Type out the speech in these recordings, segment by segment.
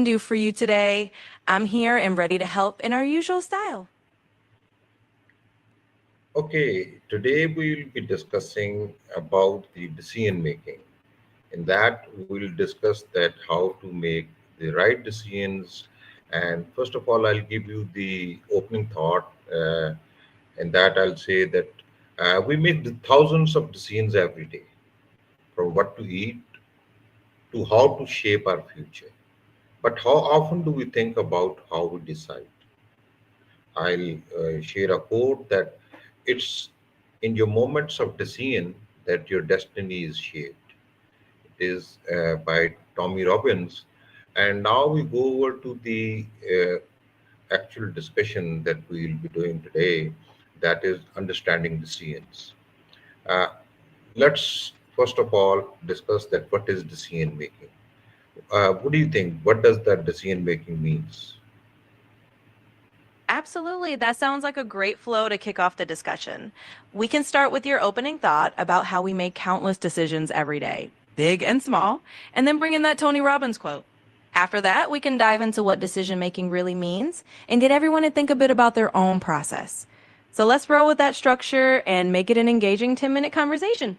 do for you today. I'm here and ready to help in our usual style. Okay, today we will be discussing about the decision making. In that, we'll discuss that how to make the right decisions. And first of all, I'll give you the opening thought, and that I'll say that we make the thousands of decisions every day, from what to eat to how to shape our future. But how often do we think about how we decide? I'll share a quote that it's in your moments of decision that your destiny is shaped. It is by Tommy Robbins. And now we go over to the actual discussion that we'll be doing today, that is understanding decisions. Uh, let's first of all discuss that what is decision making. What do you think? What does that decision making means? Absolutely. That sounds like a great flow to kick off the discussion. We can start with your opening thought about how we make countless decisions every day, big and small, and then bring in that Tony Robbins quote. After that, we can dive into what decision making really means and get everyone to think a bit about their own process. So let's roll with that structure and make it an engaging 10-minute conversation.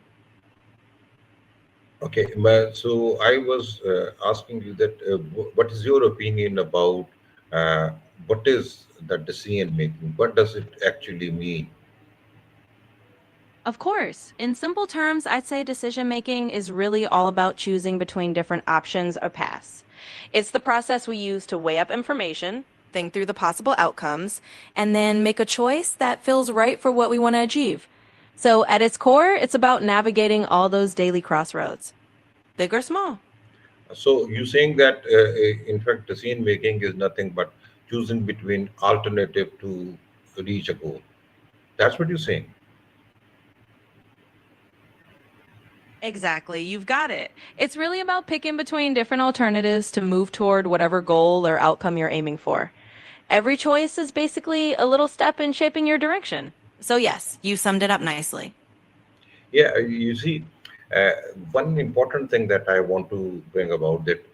Okay, so I was asking you that what is your opinion about uh, what is the decision making? What does it actually mean? Of course. In simple terms, I'd say decision making is really all about choosing between different options or paths. It's the process we use to weigh up information, think through the possible outcomes, and then make a choice that feels right for what we want to achieve. So, at its core, it's about navigating all those daily crossroads, big or small. So you saying that in fact decision making is nothing but choosing between alternative to reach a goal. That's what you're saying. Exactly. You've got it. It's really about picking between different alternatives to move toward whatever goal or outcome you're aiming for. Every choice is basically a little step in shaping your direction. So, yes, you summed it up nicely. Yeah, you see, uh, one important thing that I want to bring about that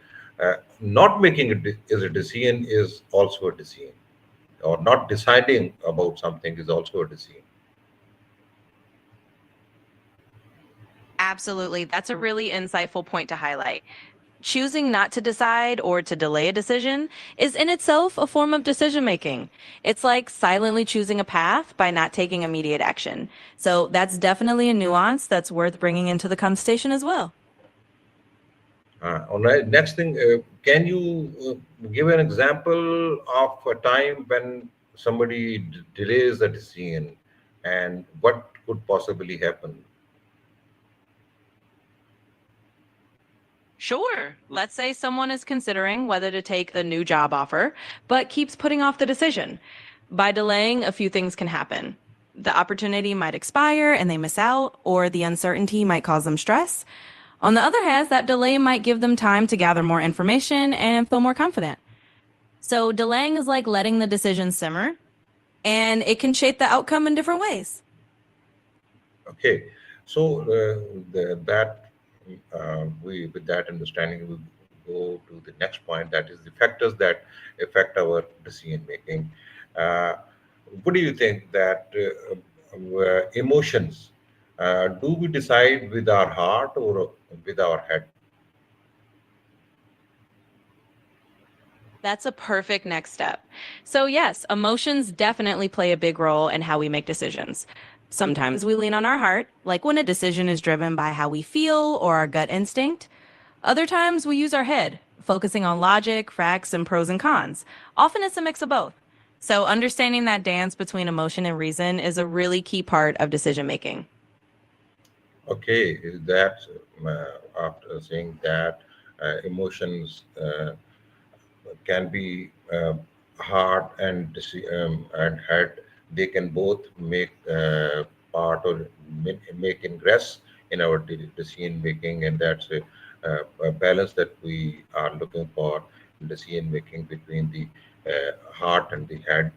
not making is a decision is also a decision, or not deciding about something is also a decision. Absolutely. That's a really insightful point to highlight. Choosing not to decide or to delay a decision is in itself a form of decision making. It's like silently choosing a path by not taking immediate action. So, that's definitely a nuance that's worth bringing into the conversation as well. All right. Next thing, can you give an example of a time when somebody delays a decision and what could possibly happen? Sure. Let's say someone is considering whether to take a new job offer, but keeps putting off the decision. By delaying, a few things can happen. The opportunity might expire and they miss out, or the uncertainty might cause them stress. On the other hand, that delay might give them time to gather more information and feel more confident. So, delaying is like letting the decision simmer, and it can shape the outcome in different ways. Okay. So that we with that understanding we go to the next point, that is the factors that affect our decision making. Uh, what do you think that emotions, do we decide with our heart or with our head? That's a perfect next step. So, yes, emotions definitely play a big role in how we make decisions. Sometimes we lean on our heart, like when a decision is driven by how we feel or our gut instinct. Other times we use our head, focusing on logic, facts, and pros and cons. Often it's a mix of both. So, understanding that dance between emotion and reason is a really key part of decision making. Okay, is that after saying that emotions can be heart and and head, they can both make part or make ingress in our decision making, and that's a balance that we are looking for in decision making between the heart and the head.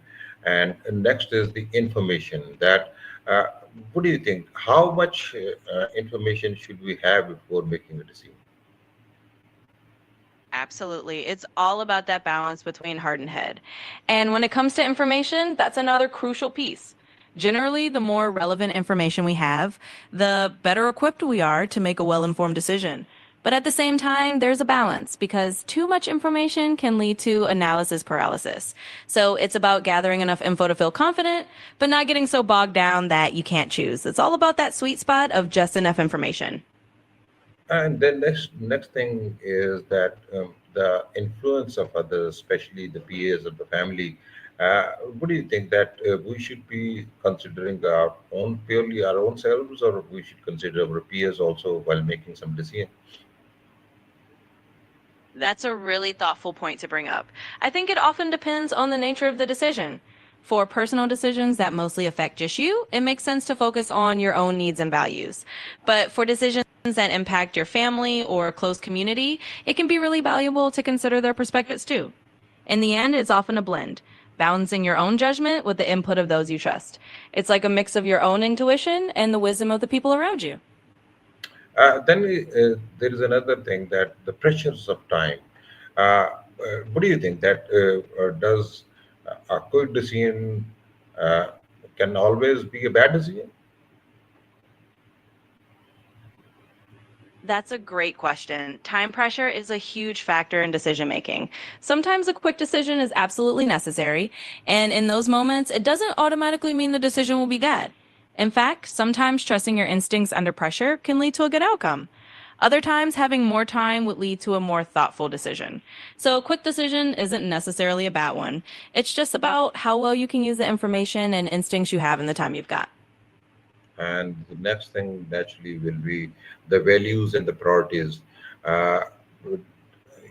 And next is the information that uh, what do you think, how much information should we have before making a decision? Absolutely. It's all about that balance between heart and head. And when it comes to information, that's another crucial piece. Generally, the more relevant information we have, the better equipped we are to make a well informed decision. But at the same time, there's a balance because too much information can lead to analysis paralysis. So it's about gathering enough info to feel confident, but not getting so bogged down that you can't choose. It's all about that sweet spot of just enough information. And then next thing is that the influence of others, especially the peers of the family. What do you think that we should be considering our own purely our own selves, or we should consider our peers also while making some decision? That's a really thoughtful point to bring up. I think it often depends on the nature of the decision. For personal decisions that mostly affect just you, it makes sense to focus on your own needs and values. But for decisions that impact your family or a close community, it can be really valuable to consider their perspectives too. In the end, it's often a blend, balancing your own judgment with the input of those you trust. It's like a mix of your own intuition and the wisdom of the people around you. There is another thing that the pressures of time. What do you think that does a quick decision uh, can always be a bad decision? That's a great question. Time pressure is a huge factor in decision making. Sometimes a quick decision is absolutely necessary, and in those moments, it doesn't automatically mean the decision will be good. In fact, sometimes trusting your instincts under pressure can lead to a good outcome. Other times, having more time would lead to a more thoughtful decision. So, a quick decision isn't necessarily a bad one. It's just about how well you can use the information and instincts you have in the time you've got. And the next thing naturally will be the values and the priorities. Uh,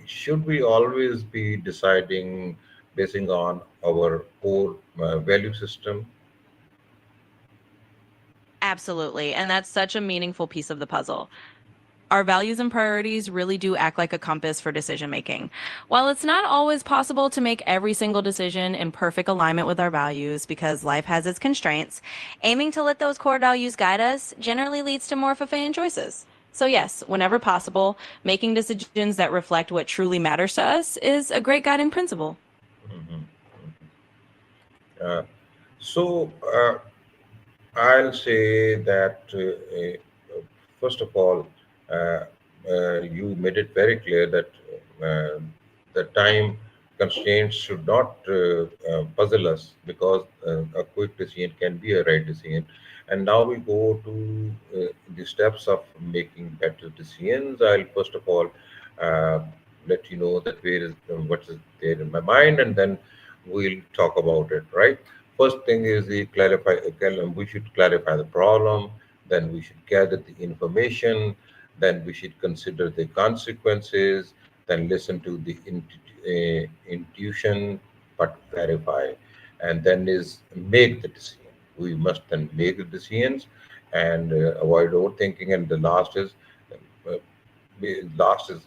should we always be deciding basing on our core value system? Absolutely. And that's such a meaningful piece of the puzzle. Our values and priorities really do act like a compass for decision making. While it's not always possible to make every single decision in perfect alignment with our values because life has its constraints, aiming to let those core values guide us generally leads to more fulfilling choices. So, yes, whenever possible, making decisions that reflect what truly matters to us is a great guiding principle. Mhm. Uh, so, I'll say that first of all, uh, you made it very clear that uh, the time constraints should not puzzle us because a quick decision can be a right decision. And now we go to the steps of making better decisions. I'll first of all uh, let you know that where is what is there in my mind, and then we'll talk about it. Right. First thing is the clarify. We should clarify the problem. Then we should gather the information. Then we should consider the consequences. Then listen to the intuition, but verify. And then is make the decision. We must then make the decisions and avoid overthinking. And the uh, last is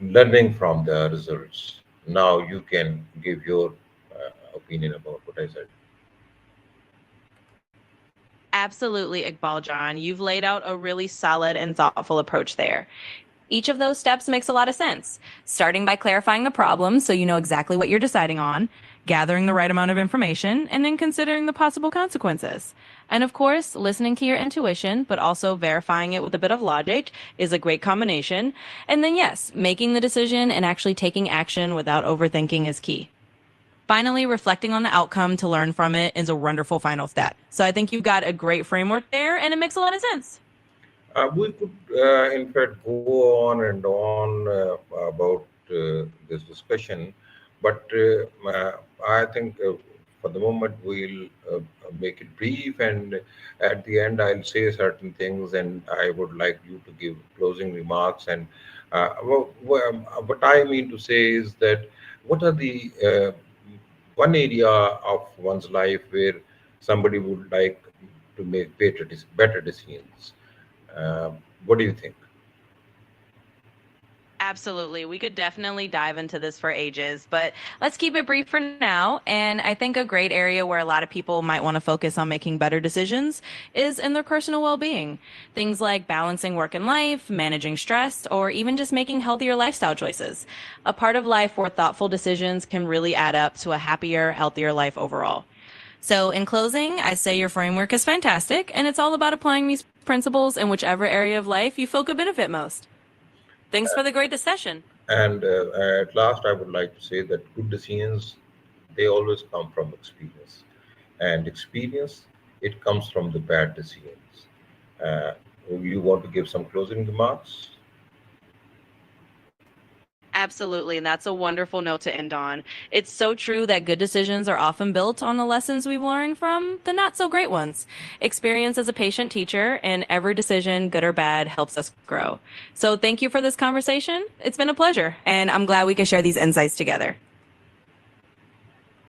learning from the results. Now you can give your opinion about what I said. Absolutely, Iqbal John. You've laid out a really solid and thoughtful approach there. Each of those steps makes a lot of sense, starting by clarifying the problem so you know exactly what you're deciding on, gathering the right amount of information, and then considering the possible consequences. And of course, listening to your intuition, but also verifying it with a bit of logic is a great combination. And then, yes, making the decision and actually taking action without overthinking is key. Finally, reflecting on the outcome to learn from it is a wonderful final step. So I think you've got a great framework there, and it makes a lot of sense. We could, in fact, go on and on about this discussion, but I think for the moment we'll make it brief, and at the end I'll say certain things, and I would like you to give closing remarks. And what I mean to say is that what are the one area of one's life where somebody would like to make better decisions? What do you think? Absolutely. We could definitely dive into this for ages, but let's keep it brief for now. And I think a great area where a lot of people might want to focus on making better decisions is in their personal well being. Things like balancing work and life, managing stress, or even just making healthier lifestyle choices. A part of life where thoughtful decisions can really add up to a happier, healthier life overall. So, in closing, I say your framework is fantastic, and it's all about applying these principles in whichever area of life you feel could benefit most. Thanks for the great discussion. And at last, I would like to say that good decisions, they always come from experience. And experience, it comes from the bad decisions. Uh, you want to give some closing remarks? Absolutely. And that's a wonderful note to end on. It's so true that good decisions are often built on the lessons we've learned from the not so great ones. Experience as a patient teacher, and every decision, good or bad, helps us grow. So thank you for this conversation. It's been a pleasure. And I'm glad we could share these insights together.